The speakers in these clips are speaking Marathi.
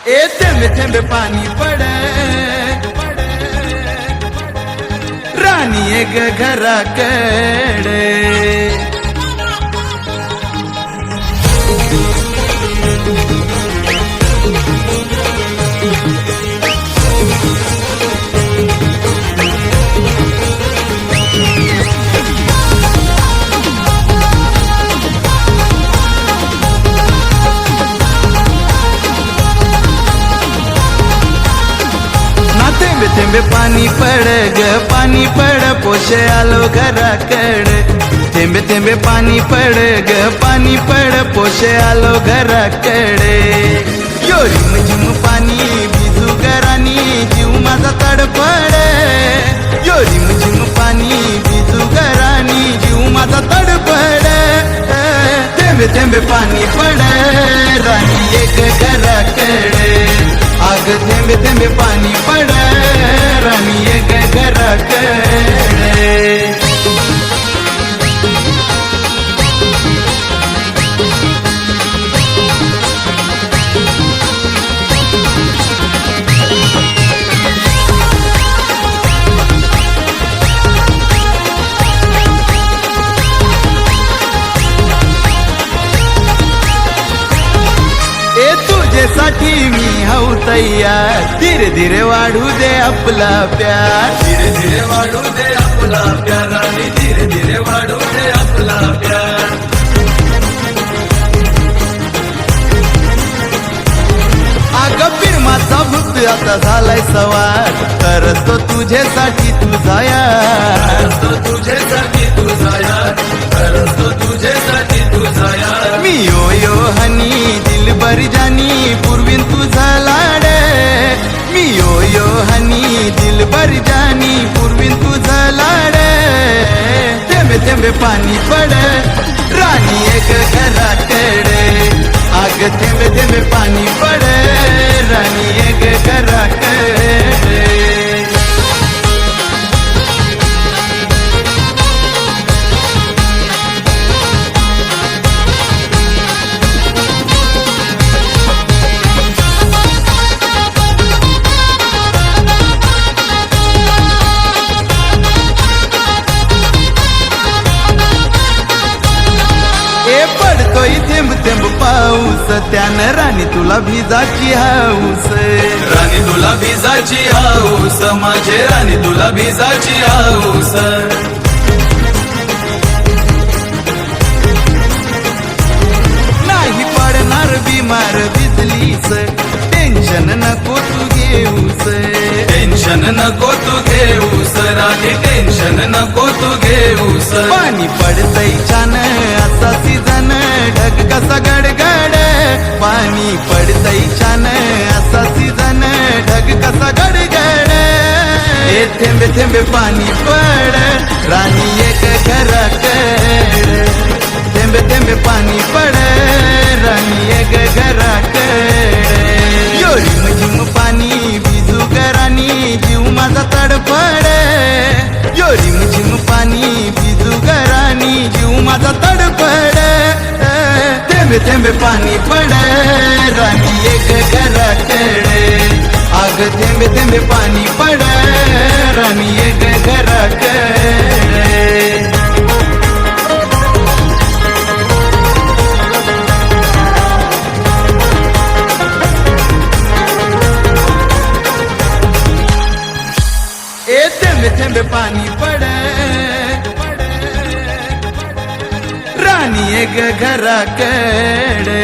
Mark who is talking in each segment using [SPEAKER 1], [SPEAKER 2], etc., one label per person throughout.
[SPEAKER 1] ए थेंबे थेंबे पाणी पडे राणी एक घराकडे थेंबे थेंबे पाणी पड ग पाणी पड पोशे आलो घराकडे थेंबे थेंबे पाणी पड ग पाणी पड पोशे आलो घराकडे यो रिम झिम पाणी भिजू घरानी जीव माझा तडफडे यो रिम झिम पाणी भिजू घरानी जीव माझा तडफडे थेंबे थेंबे पाणी पड राणी एक घराकडे आग थेंबे थेंबे पाणी पड राणी एक घराकडे तुझ्यासाठी मी हाऊ तयार धीरे धीरे वाढू दे आपला प्यार
[SPEAKER 2] धीरे धीरे वाढू दे आपला प्यार राणी धीरे धीरे वाढू दे आपला प्यार
[SPEAKER 1] अगं फिरमाचा भूत आता झालाय सवार करतो तुझ्यासाठी तुझा यार
[SPEAKER 2] करतो तुझ्यासाठी तुझा यार करतो तुझ्यासाठी तुझा यार
[SPEAKER 1] मी यो यो हनी दिलबर जानी पूर्वीन तुझा लाड मी यो यो हनी दिलबर जानी पूर्वीन तुझा लाड थेंबे थेंबे पाणी पड राणी एक घराकडे आग थेंबे थेंबे पाणी पड राणी एक घराकडे पडतोय थेंब थेंब पाऊस त्यानं राणी तुला भिजाची हाऊस
[SPEAKER 2] राणी तुला भिजाची हाऊस माझे राणी तुला भिजाची हाऊस
[SPEAKER 1] नाही पडणार बिमार भिजलीस टेन्शन नको तू घेऊस
[SPEAKER 2] टेन्शन नको तू घेऊस राणी टेन्शन नको तू घेऊस
[SPEAKER 1] पाणी पडतय छान असा सीजन ढग कसा गडगड पाणी पडतय छान असा सीजन ढग कसा गडगड हे थेंबे थेंबे पाणी पड राणी एक घराकडे थेंबे थेंबे पाणी पड राणी एक घराकडे यो रिम झिम पाणी भिजू घरानी जीव माझा तडफड यो रिम झिम पाणी भिजू घरानी जीव माझा तडफड थेंबे थेंबे पाणी पड राणी एक घराकडे आग थेंबे थेंबे पाणी पड राणी एक घराकडे थेंबे थेंबे पाणी पड राणी एक घराकडे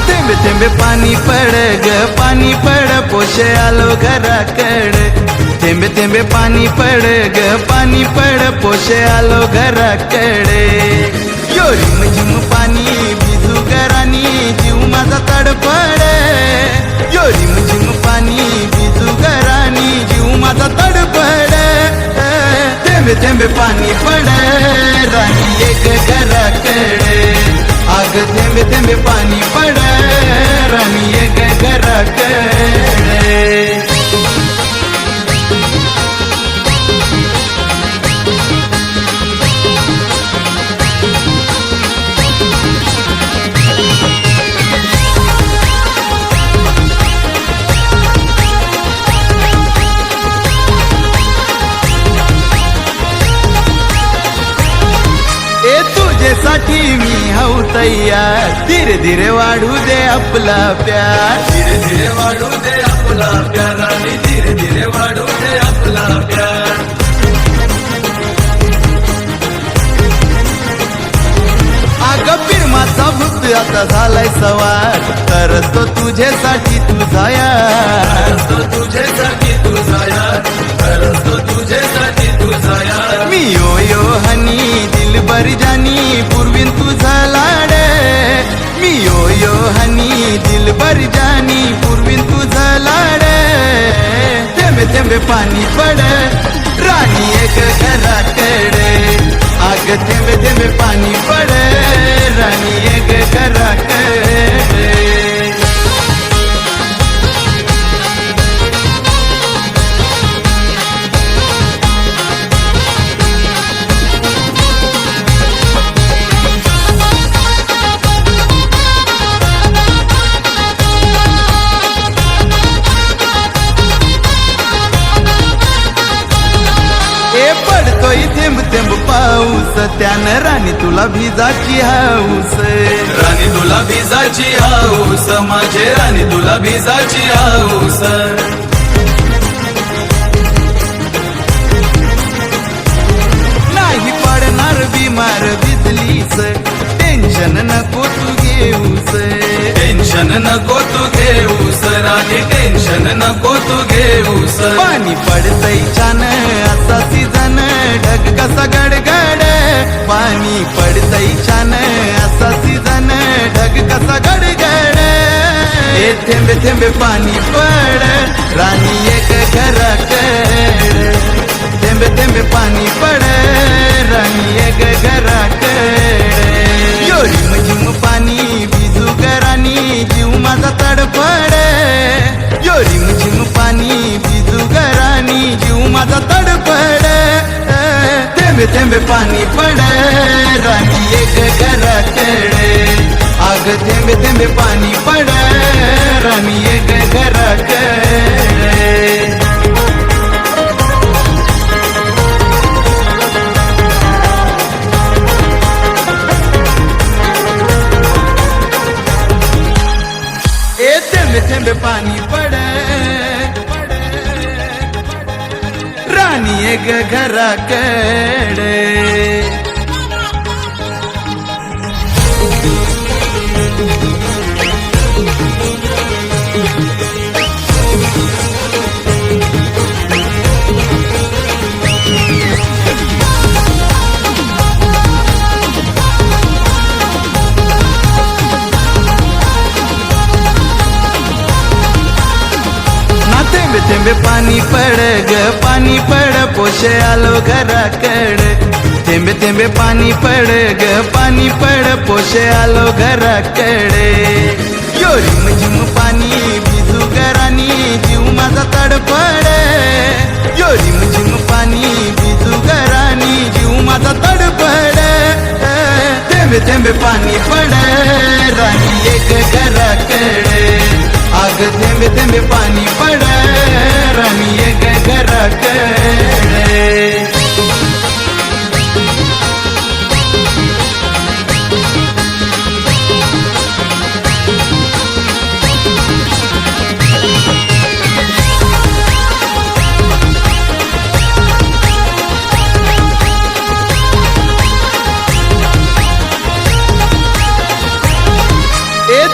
[SPEAKER 1] थेंबे थेंबे पाणी पड ग पाणी पड पोशे आलो घराकडे थेंबे थेंबे पाणी पड ग पाणी पड पोशे आलो घराकडे यो रिम झिम पाणी भिजू घरानी जीव माझा तडफड यो रिम झिम पाणी भिजू घरानी जीव माझा तडफड थेंबे थेंबे पाणी पडे राणी एक घराकडे अग थेंबे थेंबे पाणी पडे राणी एक घराकडे तुझ्यासाठी मी हाऊ तयार धीरे धीरे वाढू दे आपला प्यार
[SPEAKER 2] धीरे धीरे वाढू दे आपला प्यार आणि धीरे धीरे वाढू दे आपला प्यार
[SPEAKER 1] अगं प्रेमाचा भूत आता झालाय सवार तरच तो तुझ्यासाठी तुझा यार
[SPEAKER 2] तो तुझ्यासाठी तुझा यार खरंच तो तुझ्यासाठी तुझा यार
[SPEAKER 1] मी यो हनी दिलबर जानी पूर्वीन तुझा लाडे मी यो हनी दिलबर जानी पूर्वीन तुझा लाडे थेंबे थेंबे पाणी पडे राणी एक घराकडे अग थेंबे थेंबे पाणी पडे राणी एक घराकडे पडतोय थेंब थेंब पाऊस त्यानं राणी तुला भिजाची हाऊस
[SPEAKER 2] राणी तुला भिजाची हाऊस माझे राणी तुला भिजाची हाऊस
[SPEAKER 1] नाही पडणार बिमार भिजलीस टेन्शन नको तू घेऊस
[SPEAKER 2] टेन्शन नको तू घेऊस राणी टेन्शन नको तू घेऊस
[SPEAKER 1] पाणी पडतय छान असा सीजन ढग कसा गडगड पाणी पडतय छान असा सीजन ढग कसा गडगड हे थेंबे थेंबे पाणी पड राणी एक घराकडे थेंबे थेंबे पाणी पड राणी एक घराकडे यो रिम झिम पाणी भिजू राणी जीव माझा तडफड यो रिम झिम पाणी भिजू राणी जीव माझा तडफड थेंबे थेंबे पाणी पड राणी एक घराकडे अग थेंबे थेंबे पाणी पड राणी एक घराकडे थेंबे थेंबे पाणी पडे राणी एक घराकडे थेंबे थेंबे पाणी पड ग पाणी पड पोशे आलो घराकडे थेंबे थेंबे पाणी पड ग पाणी पड पोशे आलो घराकडे यो रिम झिम पाणी भिजू राणी जीव माझा तडफड यो रिम झिम पाणी भिजू राणी जीव माझा तडफड थेंबे थेंबे पाणी पड राणी एक घराकडे अग थेंबे थेंबे पाणी पड राणी एक घराकडे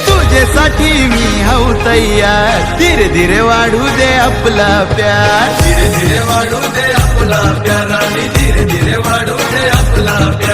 [SPEAKER 1] तुझ्यासाठी मी हाऊ तयार धीरे धीरे वाढू दे आपला प्यार
[SPEAKER 2] धीरे धीरे वाढू दे आपला प्यार आणि धीरे धीरे वाढू दे आपला प्यार